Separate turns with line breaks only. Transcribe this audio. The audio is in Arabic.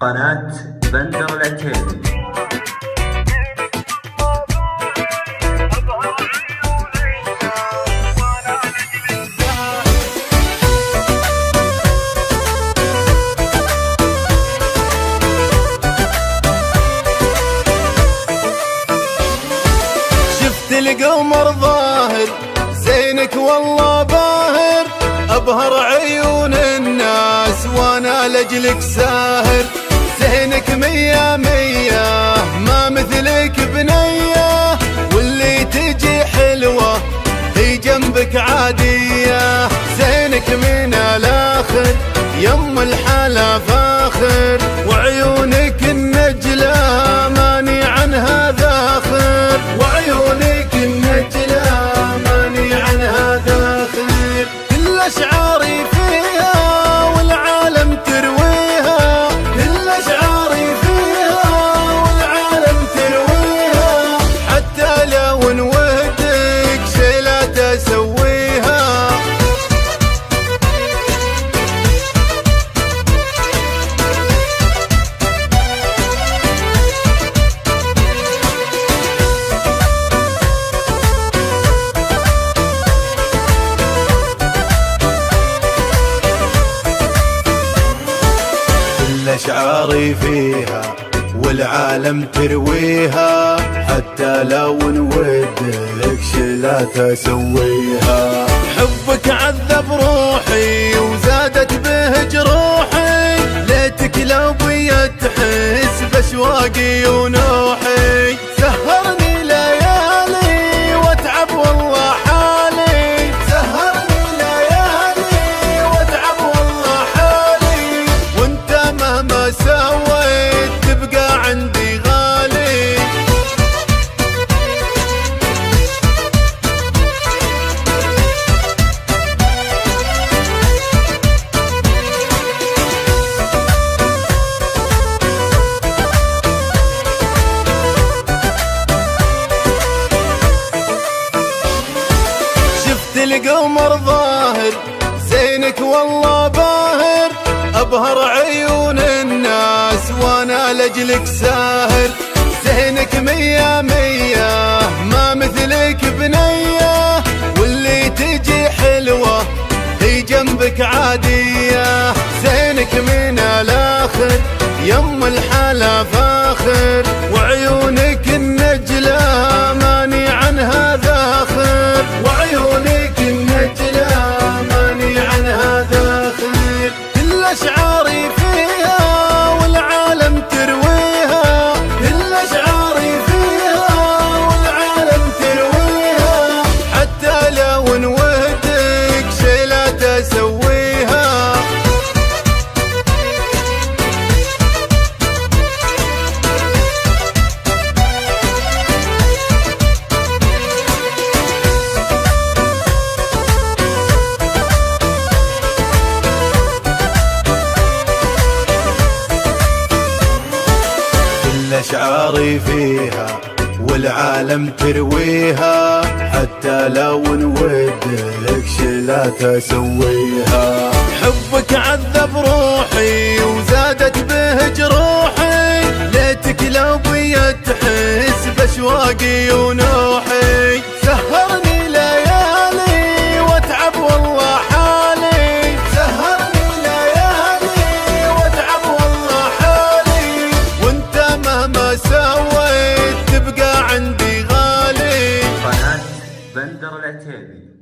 قناة بندر العتيبي.
شفت القمر ظاهر زينك والله باهر، أبهر عيون الناس وانا لجلك ساهر. زينك مية مية ما مثلك بنية، واللي تجي حلوة هي جنبك عادية. زينك من الآخر يم الحلا فاخر، وعيونك النجلة ماني عنها ذاخر. وعيونك النجلة ماني عنها ذاخر. كل أشعاري فيها والعالم ترويها، كل أشعاري فيها والعالم ترويها. حتى لو انوهدك شي لا تسويها. أشعاري فيها والعالم ترويها، حتى لو نودك لا تسويها. حبك عذب روحي وزادت به جروحي، ليتك لو بيا تحس بأشواقي ونوحي. سهرني ليالي واتعب والله حالي، سهرني ليالي واتعب والله حالي. وانت مهما سويت تبقى عندي غالي. شفت القمر ظاهر زينك والله باهر، أبهر عيون الناس وانا لجلك ساهر. زينك مية مية ما مثلك بنية، واللي تجي حلوة هي جنبك عادية. زينك من الآخر يم الحلا فاخر، وعيونك النجلة ماني عنها ذاخر. وعيونك النجلة ماني عنها ذاخر. كل أشعاري فيها والعالم ترويها، كل أشعاري فيها والعالم ترويها. حتى لو انوهدك شي لا تسويها. أشعاري فيها والعالم ترويها، حتى لو نودك لا تسويها. حبك عذب روحي وزادت به جروحي، ليتك لو بيا تحس بأشواقي ونوحي. سهرني ليالي واتعب والله حالي، سهرني ليالي واتعب والله حالي. وانت مهما سويت تبقى عندي غالي.
قناة بندر العتيبي.